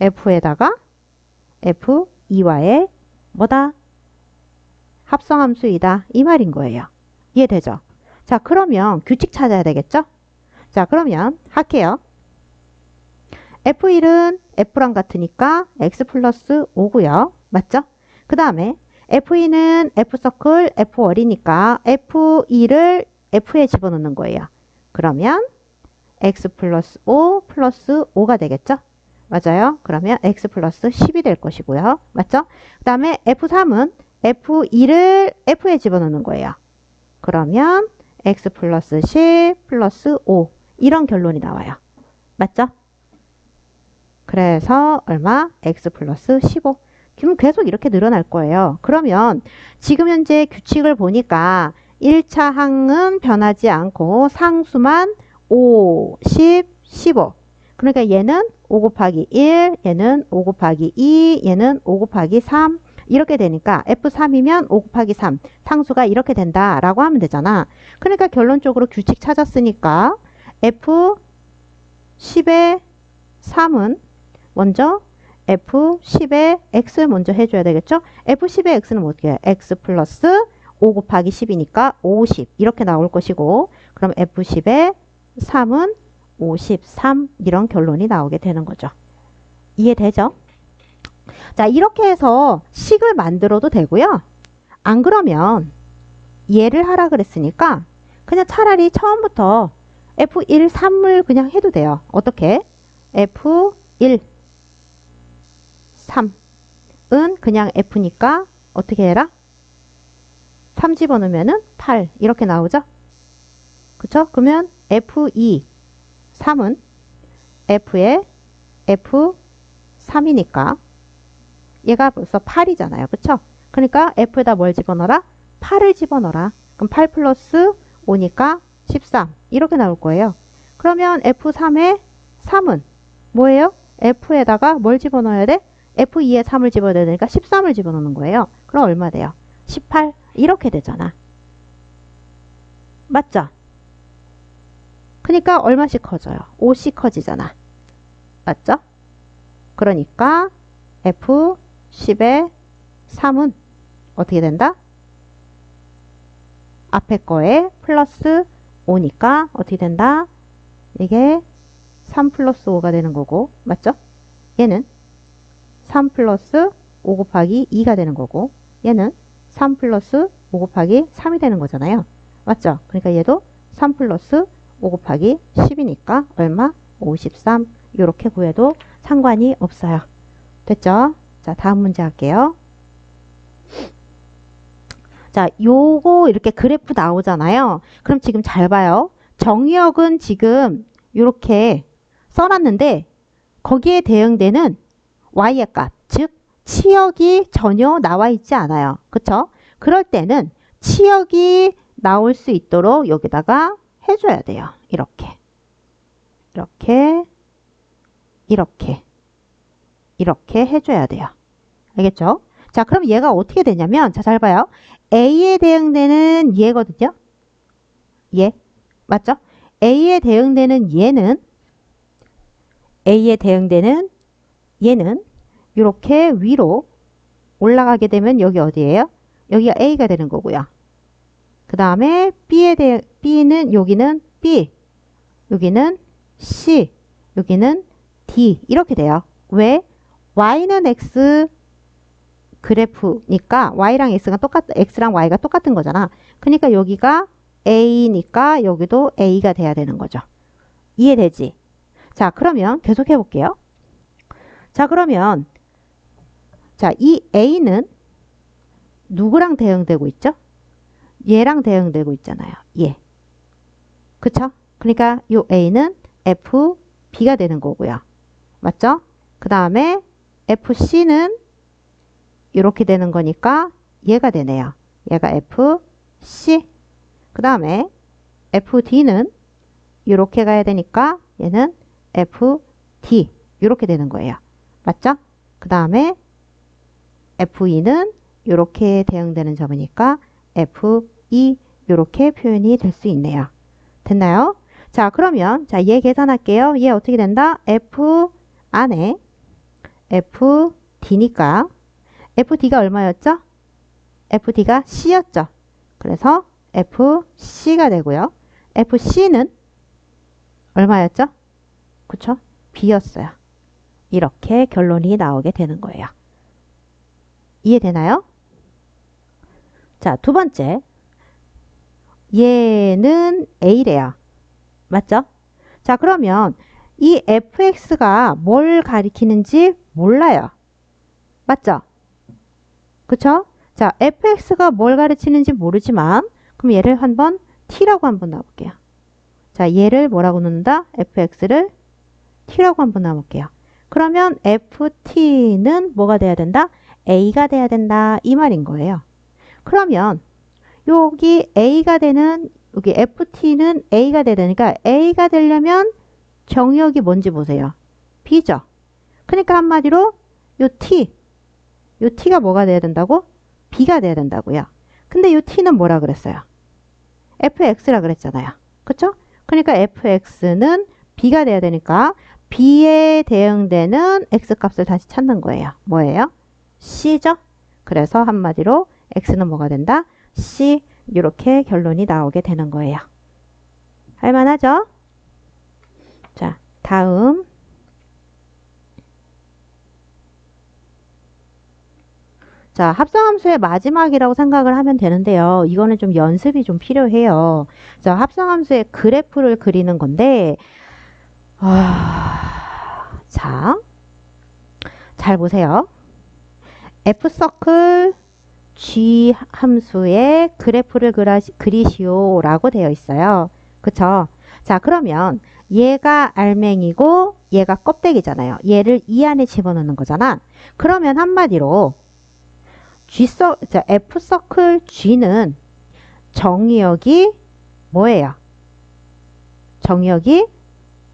F에다가 F2와의 뭐다? 합성함수이다 이 말인 거예요. 이해되죠? 자, 그러면 규칙 찾아야 되겠죠? 자, 그러면 할게요. F1은 F랑 같으니까 X 플러스 5고요. 맞죠? 그 다음에 F2는 F서클 F 월이니까 F2를 F에 집어넣는 거예요. 그러면 X 플러스 5 플러스 5가 되겠죠? 맞아요? 그러면 X 플러스 10이 될 것이고요. 맞죠? 그 다음에 F3은 F2를 F에 집어넣는 거예요. 그러면 X 플러스 10 플러스 5 이런 결론이 나와요. 맞죠? 그래서 얼마? X 플러스 15. 그럼 계속 이렇게 늘어날 거예요. 그러면 지금 현재 규칙을 보니까 1차 항은 변하지 않고 상수만 5, 10, 15. 그러니까 얘는 5 곱하기 1, 얘는 5 곱하기 2, 얘는 5 곱하기 3 이렇게 되니까 F3이면 5 곱하기 3 상수가 이렇게 된다라고 하면 되잖아. 그러니까 결론적으로 규칙 찾았으니까 F 10의 3은 먼저 F10의 X 먼저 해줘야 되겠죠? F10의 X는 어떻게 해요? X 플러스 5 곱하기 10이니까 50 이렇게 나올 것이고 그럼 F10의 3은 53 이런 결론이 나오게 되는 거죠. 이해되죠? 자, 이렇게 해서 식을 만들어도 되고요. 안 그러면 얘를 하라 그랬으니까 그냥 차라리 처음부터 F1, 3을 그냥 해도 돼요. 어떻게? F1, 3은 그냥 F니까 어떻게 해라? 3 집어넣으면 8 이렇게 나오죠? 그쵸? 그러면 F2, 3은 F의 F3이니까 얘가 벌써 8이잖아요. 그쵸? 그러니까 F에다 뭘 집어넣어라? 8을 집어넣어라. 그럼 8 플러스 5니까 13 이렇게 나올 거예요. 그러면 F3의 3은 뭐예요? F에다가 뭘 집어넣어야 돼? F2에 3을 집어넣어야 되니까 13을 집어넣는 거예요. 그럼 얼마 돼요? 18 이렇게 되잖아. 맞죠? 그러니까 얼마씩 커져요? 5씩 커지잖아. 맞죠? 그러니까 F10의 3은 어떻게 된다? 앞에 거에 플러스 5니까 어떻게 된다? 이게 3 플러스 5가 되는 거고 맞죠? 얘는 3 플러스 5 곱하기 2가 되는 거고 얘는 3 플러스 5 곱하기 3이 되는 거잖아요. 맞죠? 그러니까 얘도 3 플러스 5 곱하기 10이니까 얼마? 53 이렇게 구해도 상관이 없어요. 됐죠? 자, 다음 문제 할게요. 자, 요거 이렇게 그래프 나오잖아요. 그럼 지금 잘 봐요. 정의역은 지금 이렇게 써놨는데 거기에 대응되는 y의 값, 즉 치역이 전혀 나와 있지 않아요. 그쵸? 그럴 때는 치역이 나올 수 있도록 여기다가 해줘야 돼요. 이렇게. 이렇게. 이렇게. 이렇게 해줘야 돼요. 알겠죠? 자, 그럼 얘가 어떻게 되냐면, 자, 잘 봐요. A에 대응되는 얘거든요. 얘. 맞죠? A에 대응되는 얘는, A에 대응되는 얘는 이렇게 위로 올라가게 되면 여기 어디예요? 여기가 A가 되는 거고요. 그 다음에 B는 여기는 B, 여기는 C, 여기는 D 이렇게 돼요. 왜? Y는 X 그래프니까 Y랑 X랑 Y가 똑같은 거잖아. 그러니까 여기가 A니까 여기도 A가 돼야 되는 거죠. 이해되지? 자, 그러면 계속 해볼게요. 자, 그러면 자, 이 A는 누구랑 대응되고 있죠? 얘랑 대응되고 있잖아요. 얘. 그쵸? 그러니까 이 A는 FB가 되는 거고요. 맞죠? 그 다음에 FC는 이렇게 되는 거니까 얘가 되네요. 얘가 FC. 그 다음에 FD는 이렇게 가야 되니까 얘는 FD. 이렇게 되는 거예요. 맞죠? 그 다음에 FE는 이렇게 대응되는 점이니까 FE 이렇게 표현이 될 수 있네요. 됐나요? 자, 그러면 자, 얘 계산할게요. 얘 어떻게 된다? F 안에 FD니까 FD가 얼마였죠? FD가 C였죠. 그래서 FC가 되고요. FC는 얼마였죠? 그쵸? B였어요. 이렇게 결론이 나오게 되는 거예요. 이해되나요? 자, 두 번째. 얘는 A래요. 맞죠? 자, 그러면 이 fx가 뭘 가리키는지 몰라요. 맞죠? 그쵸? 자, fx가 뭘 가르치는지 모르지만 그럼 얘를 한번 t라고 한번 놔볼게요. 자, 얘를 뭐라고 놓는다? fx를 t라고 한번 놔볼게요. 그러면 ft는 뭐가 돼야 된다? a가 돼야 된다. 이 말인 거예요. 그러면 여기 a가 되는 여기 ft는 a가 돼야 되니까 a가 되려면 정의역이 뭔지 보세요. b죠. 그러니까 한마디로 요 t가 뭐가 돼야 된다고? b가 돼야 된다고요. 근데 요 t는 뭐라 그랬어요? fx라 그랬잖아요. 그쵸? 그러니까 fx는 B가 돼야 되니까 B에 대응되는 X값을 다시 찾는 거예요. 뭐예요? C죠? 그래서 한마디로 X는 뭐가 된다? C. 이렇게 결론이 나오게 되는 거예요. 할만하죠? 자, 다음. 자, 합성함수의 마지막이라고 생각을 하면 되는데요. 이거는 좀 연습이 좀 필요해요. 자, 합성함수의 그래프를 그리는 건데, 자, 잘 보세요. F서클 G 함수의 그래프를 그리시오 라고 되어 있어요. 그쵸? 자, 그러면 얘가 알맹이고 얘가 껍데기잖아요. 얘를 이 안에 집어넣는 거잖아. 그러면 한마디로 F서클 G는 정의역이 뭐예요? 정의역이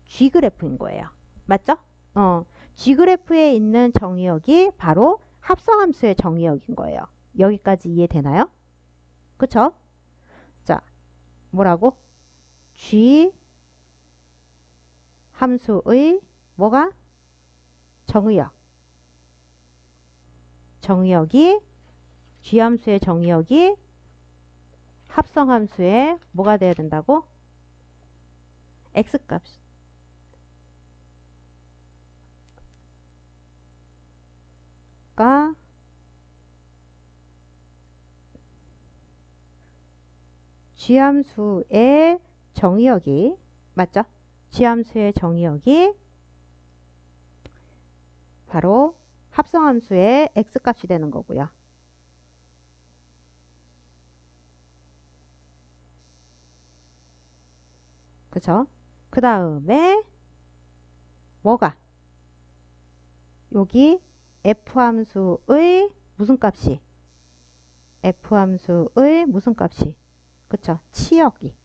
G그래프인 거예요. 맞죠? G그래프에 있는 정의역이 바로 합성함수의 정의역인 거예요. 여기까지 이해되나요? 그쵸? 자, 뭐라고? G 함수의 뭐가? 정의역. 정의역이 G 함수의 정의역이 합성함수의 뭐가 돼야 된다고? X값. 가 G함수의 정의역이 맞죠? G함수의 정의역이 바로 합성함수의 X값이 되는 거고요. 그쵸? 그 다음에 뭐가? 여기 F함수의 무슨 값이? F함수의 무슨 값이? 그쵸? 치역이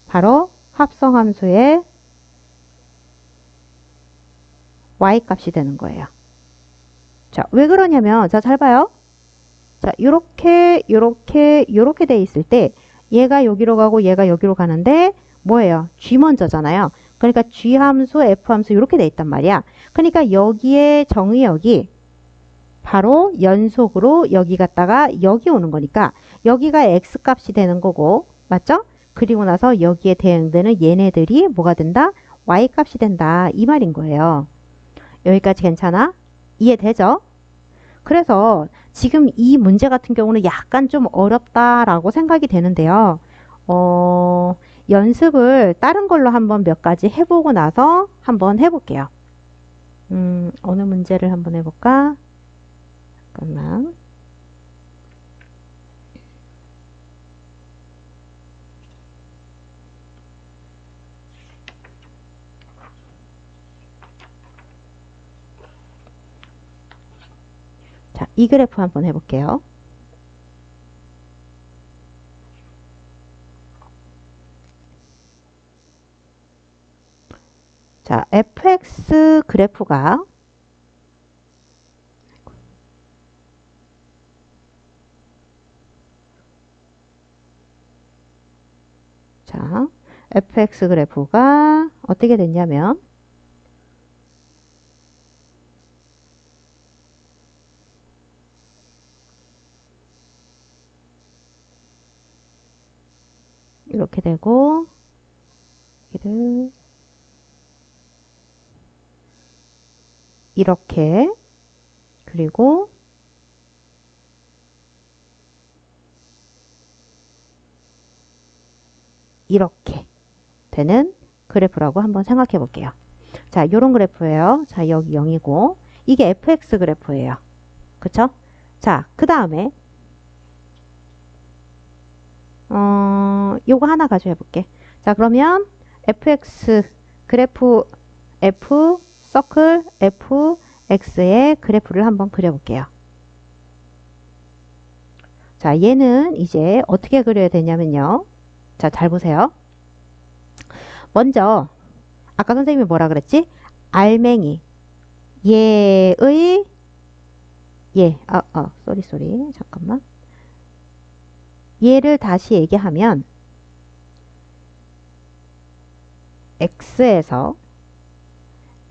바로 합성함수의 Y값이 되는 거예요. 자, 왜 그러냐면, 자, 잘 봐요. 자, 요렇게 돼 있을 때, 얘가 여기로 가고 얘가 여기로 가는데, 뭐예요? G 먼저잖아요. 그러니까 G 함수, F 함수 이렇게 돼 있단 말이야. 그러니까 여기에 정의역이 바로 연속으로 여기 갔다가 여기 오는 거니까 여기가 X값이 되는 거고, 맞죠? 그리고 나서 여기에 대응되는 얘네들이 뭐가 된다? Y값이 된다. 이 말인 거예요. 여기까지 괜찮아? 이해되죠? 그래서 지금 이 문제 같은 경우는 약간 좀 어렵다라고 생각이 되는데요. 연습을 다른 걸로 한번 몇 가지 해보고 나서 한번 해볼게요. 어느 문제를 한번 해볼까? 잠깐만. 자, 이 그래프 한번 해볼게요. 자, fx 그래프가 자, fx 그래프가 어떻게 됐냐면 이렇게 되고 이렇게 그리고 이렇게 되는 그래프라고 한번 생각해 볼게요. 자, 요런 그래프예요. 자, 여기 0이고 이게 fx 그래프예요. 그쵸? 자, 그 다음에 요거 하나 가지고 해볼게. 자, 그러면 fx 그래프 f 서클 fx의 그래프를 한번 그려볼게요. 자, 얘는 이제 어떻게 그려야 되냐면요. 자, 잘 보세요. 먼저 아까 선생님이 뭐라 그랬지? 알맹이 얘의 쏘리 잠깐만. 얘를 다시 얘기하면 x에서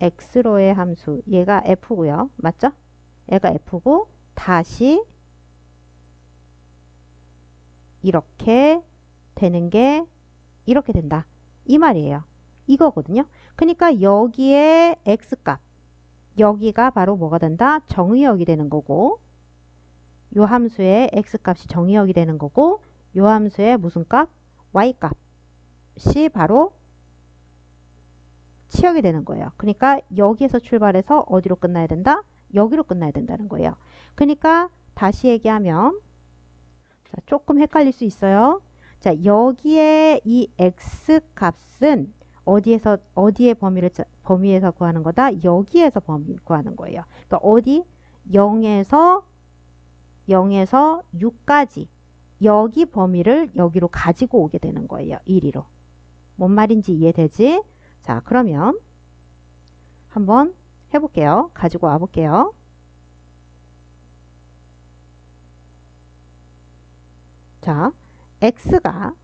x로의 함수 얘가 f고요. 맞죠? 얘가 f고 다시 이렇게 되는 게 이렇게 된다. 이 말이에요. 이거거든요. 그러니까 여기에 x값 여기가 바로 뭐가 된다? 정의역이 되는 거고 요 함수의 x값이 정의역이 되는 거고 요 함수의 무슨 값? y값이 바로 치역이 되는 거예요. 그러니까 여기에서 출발해서 어디로 끝나야 된다? 여기로 끝나야 된다는 거예요. 그러니까 다시 얘기하면 자, 조금 헷갈릴 수 있어요. 자, 여기에 이 x값은 어디의 범위에서 구하는 거다? 여기에서 범위 구하는 거예요. 그러니까 어디? 0에서 6까지 여기 범위를 여기로 가지고 오게 되는 거예요. 이리로. 뭔 말인지 이해되지? 자, 그러면 한번 해볼게요. 가지고 와볼게요. 자, x가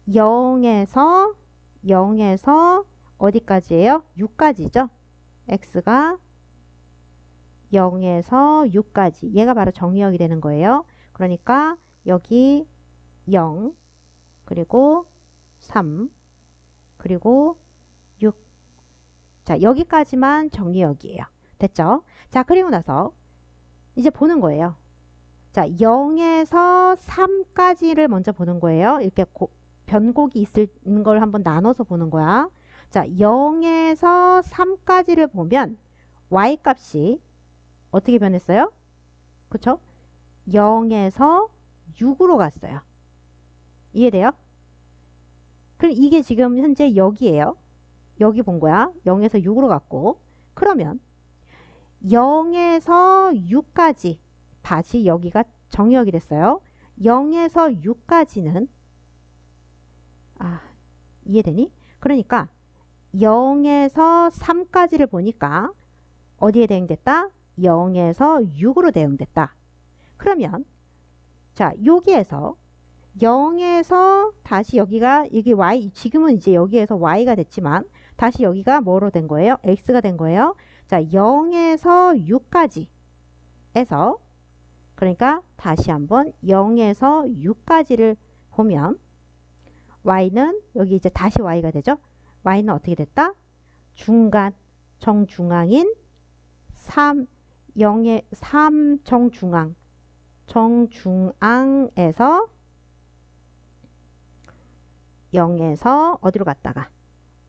0에서 어디까지예요? 6까지죠? x가 0에서 6까지. 얘가 바로 정의역이 되는 거예요. 그러니까 여기 0, 그리고 3, 그리고 6. 자, 여기까지만 정의역이에요. 됐죠? 자, 그리고 나서 이제 보는 거예요. 자, 0에서 3까지를 먼저 보는 거예요. 이렇게 변곡이 있는 걸 한번 나눠서 보는 거야. 자, 0에서 3까지를 보면 y값이 어떻게 변했어요? 그쵸? 0에서 6으로 갔어요. 이해돼요? 그럼 이게 지금 현재 여기에요. 여기 본 거야. 0에서 6으로 갔고. 그러면 0에서 6까지 다시 여기가 정의역이 됐어요. 0에서 6까지는 이해되니? 그러니까 0에서 3까지를 보니까 어디에 대응됐다? 0에서 6으로 대응됐다. 그러면 자, 여기에서 0에서 다시 여기가 여기 y 지금은 이제 여기에서 y가 됐지만 다시 여기가 뭐로 된 거예요? x가 된 거예요. 자, 0에서 6까지 에서 그러니까 다시 한번 0에서 6까지를 보면 y는 여기 이제 다시 y가 되죠. y는 어떻게 됐다? 중간 정중앙인 3 정중앙에서 0에서 어디로 갔다가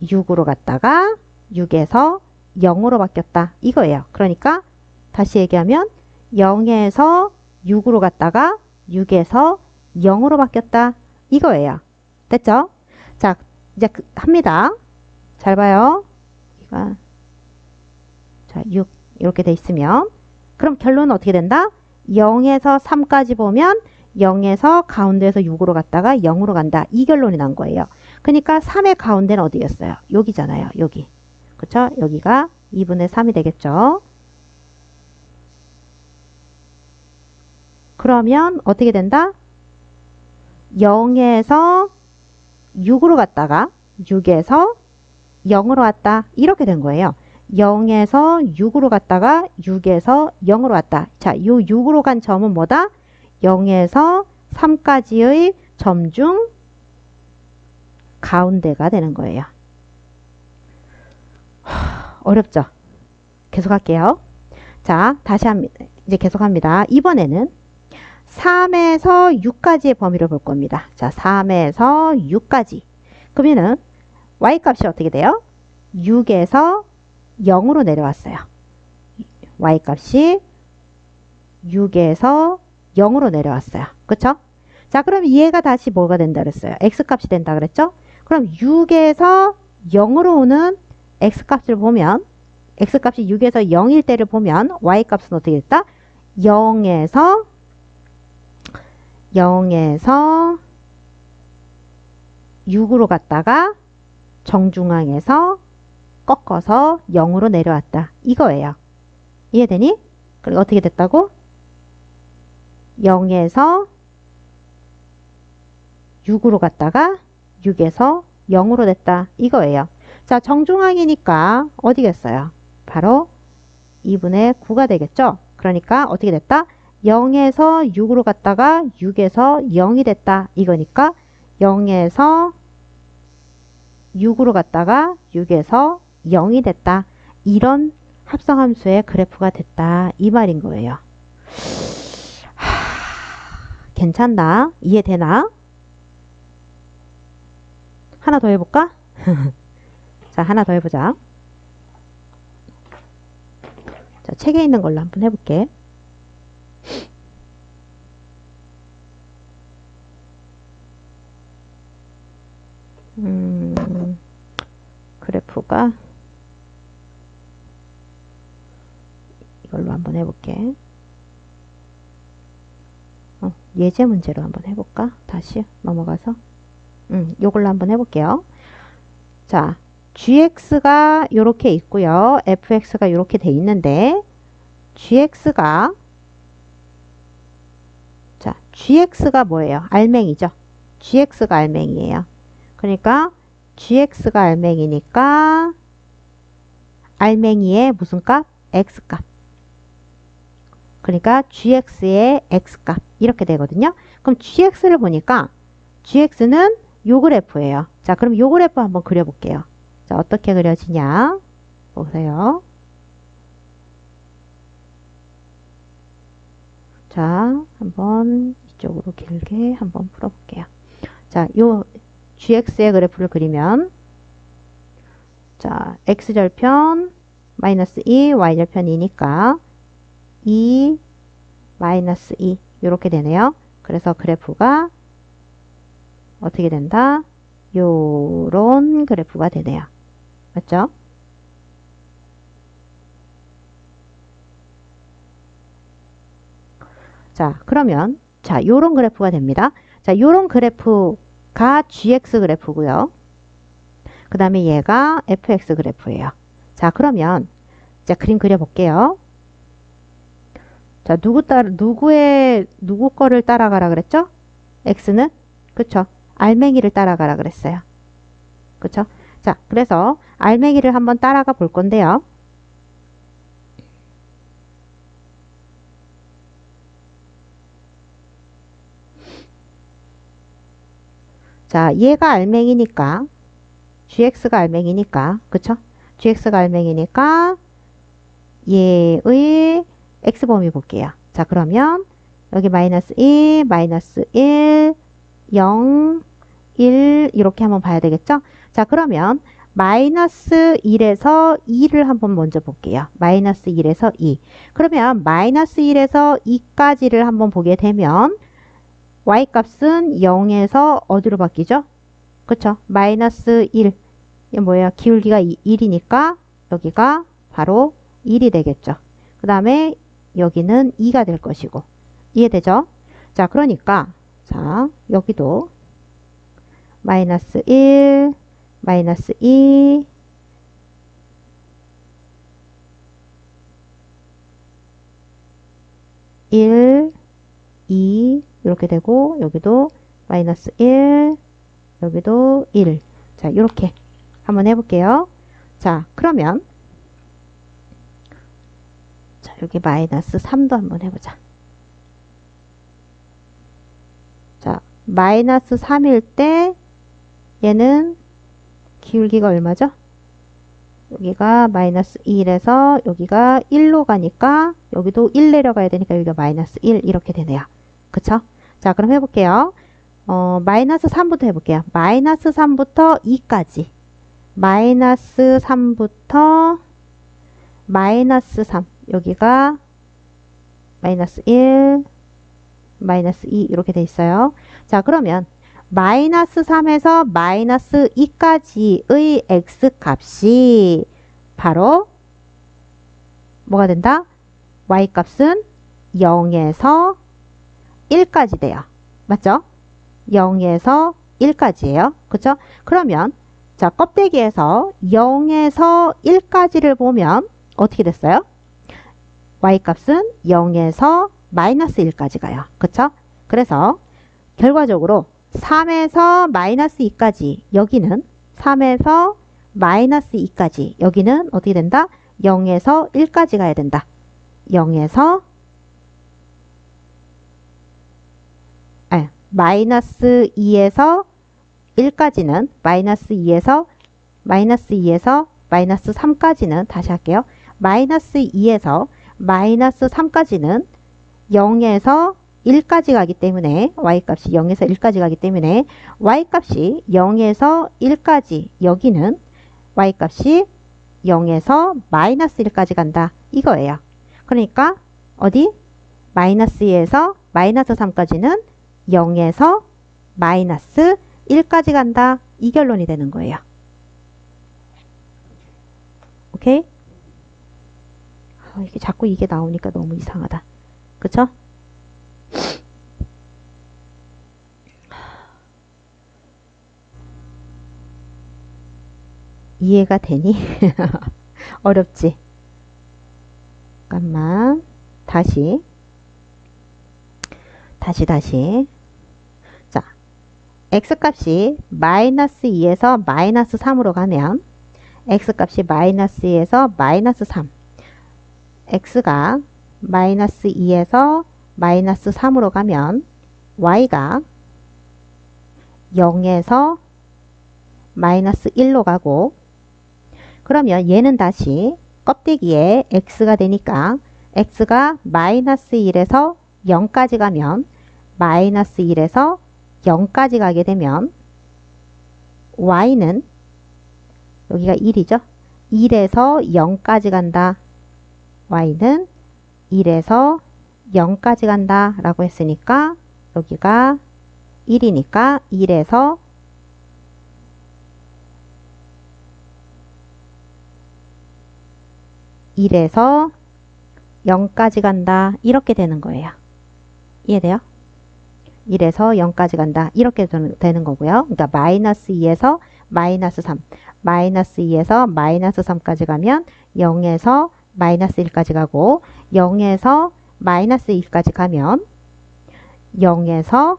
6으로 갔다가 6에서 0으로 바뀌었다. 이거예요. 그러니까 다시 얘기하면 0에서 6으로 갔다가 6에서 0으로 바뀌었다. 이거예요. 됐죠? 자, 이제 합니다. 잘 봐요. 자, 6 이렇게 돼 있으면 그럼 결론은 어떻게 된다? 0에서 3까지 보면 0에서 가운데에서 6으로 갔다가 0으로 간다. 이 결론이 난 거예요. 그러니까 3의 가운데는 어디였어요? 여기잖아요. 여기. 그렇죠? 여기가 2분의 3이 되겠죠? 그러면 어떻게 된다? 0에서 6으로 갔다가 6에서 0으로 왔다. 이렇게 된 거예요. 0에서 6으로 갔다가 6에서 0으로 왔다. 자, 이 6으로 간 점은 뭐다? 0에서 3까지의 점 중 가운데가 되는 거예요. 어렵죠? 계속할게요. 자, 다시 합니다. 이제 계속합니다. 이번에는 3에서 6까지의 범위를 볼 겁니다. 자, 3에서 6까지. 그러면은 y값이 어떻게 돼요? 6에서 0으로 내려왔어요. y값이 6에서 0으로 내려왔어요. 그쵸? 자, 그럼 얘가 다시 뭐가 된다 그랬어요? x값이 된다 그랬죠? 그럼 6에서 0으로 오는 x값을 보면 x값이 6에서 0일 때를 보면 y값은 어떻게 됐다? 0에서 6으로 갔다가 정중앙에서 꺾어서 0으로 내려왔다. 이거예요. 이해되니? 그리고 어떻게 됐다고? 0에서 6으로 갔다가 6에서 0으로 됐다. 이거예요. 자, 정중앙이니까 어디겠어요? 바로 2분의 9가 되겠죠? 그러니까 어떻게 됐다? 0에서 6으로 갔다가 6에서 0이 됐다. 이거니까 0에서 6으로 갔다가 6에서 0이 됐다. 이런 합성함수의 그래프가 됐다. 이 말인 거예요. 괜찮나? 이해되나? 하나 더 해볼까? 자, 하나 더 해보자. 자, 책에 있는 걸로 한번 해볼게. 그래프가 이걸로 한번 해볼게. 예제 문제로 한번 해볼까? 다시 넘어가서. 요걸로 한번 해볼게요. 자, gx가 요렇게 있고요. fx가 요렇게 돼 있는데, gx가 뭐예요? 알맹이죠. gx가 알맹이에요. 그러니까 gx가 알맹이니까 알맹이의 무슨 값? x값. 그러니까 gx의 x값 이렇게 되거든요. 그럼 gx를 보니까 gx는 요 그래프예요. 자, 그럼 요 그래프 한번 그려볼게요. 자, 어떻게 그려지냐? 보세요. 자, 한번 이쪽으로 길게 한번 풀어볼게요. 자, 요 gx의 그래프를 그리면 자, x절편 마이너스 2, y절편 2니까 2 마이너스 2 이렇게 되네요. 그래서 그래프가 어떻게 된다? 요런 그래프가 되네요. 맞죠? 자, 그러면 자, 요런 그래프가 됩니다. 자, 요런 그래프가 gx 그래프고요. 그 다음에 얘가 fx 그래프예요. 자, 그러면 이제 그림 그려볼게요. 자, 누구 거를 따라가라 그랬죠? x는? 그쵸? 알맹이를 따라가라 그랬어요. 그쵸? 자, 그래서 알맹이를 한번 따라가 볼 건데요. 자, 얘가 알맹이니까 gx가 알맹이니까 그쵸? gx가 알맹이니까 얘의 x범위 볼게요. 자, 그러면 여기 마이너스 2, 마이너스 1, 0, 1 이렇게 한번 봐야 되겠죠? 자, 그러면 마이너스 1에서 2를 한번 먼저 볼게요. 마이너스 1에서 2. 그러면 마이너스 1에서 2까지를 한번 보게 되면 y값은 0에서 어디로 바뀌죠? 그쵸? 마이너스 1. 이게 뭐예요? 기울기가 1이니까 여기가 바로 1이 되겠죠. 그 다음에 여기는 2가 될 것이고. 이해되죠? 자, 그러니까 자, 여기도 마이너스 1, 마이너스 2, 일, 2 이렇게 되고 여기도 마이너스 1, 여기도 1. 자, 이렇게 한번 해볼게요. 자, 그러면 자, 여기 마이너스 3도 한번 해보자. 자, 마이너스 3일 때 얘는 기울기가 얼마죠? 여기가 마이너스 1에서 여기가 1로 가니까 여기도 1 내려가야 되니까 여기가 마이너스 1 이렇게 되네요. 그쵸? 자, 그럼 해볼게요. 마이너스 3부터 해볼게요. 마이너스 3부터 2까지. 마이너스 3부터 마이너스 3. 여기가 마이너스 1, 마이너스 2 이렇게 돼 있어요. 자, 그러면 마이너스 3에서 마이너스 2까지의 x값이 바로 뭐가 된다? y값은 0에서 1까지 돼요. 맞죠? 0에서 1까지예요. 그쵸? 그러면 자, 껍데기에서 0에서 1까지를 보면 어떻게 됐어요? y값은 0에서 마이너스 1까지 가요. 그쵸? 그래서 결과적으로 3에서 마이너스 2까지 여기는 3에서 마이너스 2까지. 여기는 어떻게 된다? 0에서 1까지 가야 된다. 0에서 마이너스 2에서 1까지는 마이너스 2에서 마이너스 3까지는 다시 할게요. 마이너스 2에서 마이너스 3까지는 0에서 1까지 가기 때문에 y값이 0에서 1까지 가기 때문에 y값이 0에서 1까지 여기는 y값이 0에서 마이너스 1까지 간다. 이거예요. 그러니까 어디? 마이너스 2에서 마이너스 3까지는 0에서 마이너스 1까지 간다. 이 결론이 되는 거예요. 오케이? 이게 자꾸 이게 나오니까 너무 이상하다. 그쵸? 이해가 되니? 어렵지? 잠깐만. 다시. 자, x값이 마이너스 2에서 마이너스 3으로 가면 x값이 마이너스 2에서 마이너스 3. x가 마이너스 2에서 마이너스 3으로 가면 y가 0에서 마이너스 1로 가고 그러면 얘는 다시 껍데기에 x가 되니까 x가 마이너스 1에서 0까지 가면 마이너스 1에서 0까지 가게 되면 y는 여기가 1이죠. 1에서 0까지 간다. y는 1에서 0까지 간다 라고 했으니까 여기가 1이니까 1에서 0까지 간다. 이렇게 되는 거예요. 이해돼요? 1에서 0까지 간다. 이렇게 되는 거고요. 그러니까 마이너스 2에서 마이너스 3. 마이너스 2에서 마이너스 3까지 가면 0에서 마이너스 1까지 가고 0에서 마이너스 2까지 가면 0에서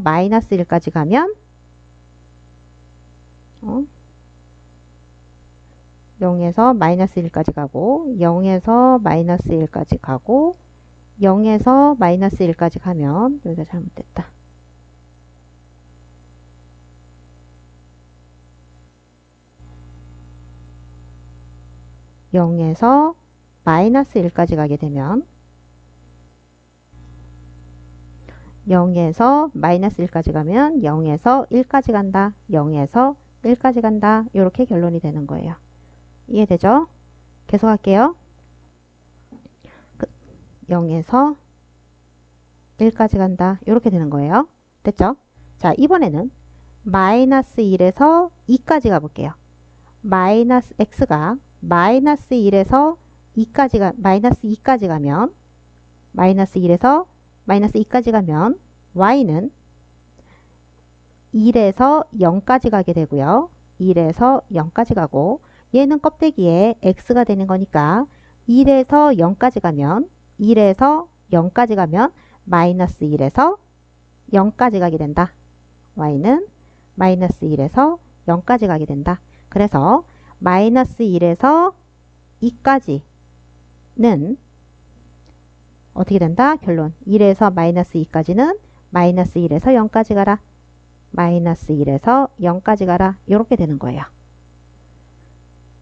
마이너스 1까지 가면 0에서 마이너스 1까지 가고 0에서 마이너스 1까지 가고 0에서 마이너스 1까지 가면 여기가 잘못됐다. (0에서) 마이너스 1까지 가게 되면 0에서 마이너스 1까지 가면 0에서 1까지 간다. 0에서 1까지 간다. 이렇게 결론이 되는 거예요. 이해되죠? 계속 할게요. 0에서 1까지 간다. 이렇게 되는 거예요. 됐죠? 자, 이번에는 마이너스 1에서 2까지 가볼게요. 마이너스 x가 마이너스 1에서 2까지 마이너스 2까지 가면 마이너스 1에서 마이너스 2까지 가면 y는 1에서 0까지 가게 되고요. 1에서 0까지 가고 얘는 껍데기에 x가 되는 거니까 1에서 0까지 가면 마이너스 1에서 0까지 가게 된다. y는 마이너스 1에서 0까지 가게 된다. 그래서 마이너스 1에서 2까지는 어떻게 된다? 결론. 1에서 마이너스 2까지는 마이너스 1에서 0까지 가라. 마이너스 1에서 0까지 가라. 이렇게 되는 거예요.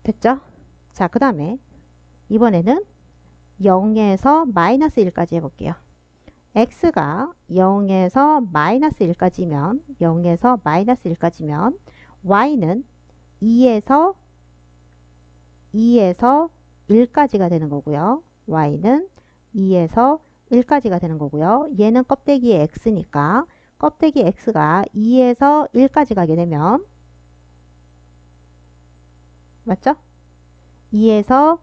됐죠? 자, 그 다음에 이번에는 0에서 마이너스 1까지 해볼게요. x가 0에서 마이너스 1까지면 y는 2에서 1까지가 되는 거고요. y는 2에서 1까지가 되는 거고요. 얘는 껍데기에 x니까 껍데기 x가 2에서 1까지 가게 되면 맞죠? 2에서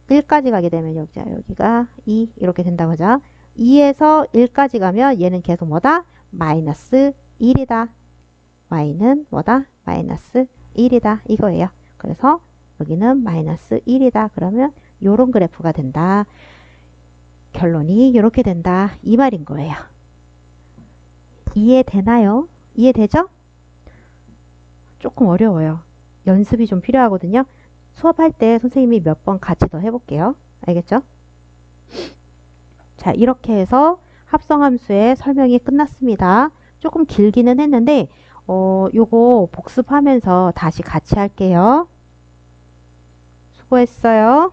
1까지 가게 되면 여기가 2 이렇게 된다고 하죠. 2에서 1까지 가면 얘는 계속 뭐다? 마이너스 1이다. y는 뭐다? 마이너스 1이다. 이거예요. 그래서 여기는 마이너스 1이다. 그러면 요런 그래프가 된다. 결론이 이렇게 된다. 이 말인 거예요. 이해되나요? 이해되죠? 조금 어려워요. 연습이 좀 필요하거든요. 수업할 때 선생님이 몇 번 같이 더 해볼게요. 알겠죠? 자, 이렇게 해서 합성함수의 설명이 끝났습니다. 조금 길기는 했는데 요거 복습하면서 다시 같이 할게요. 수고했어요.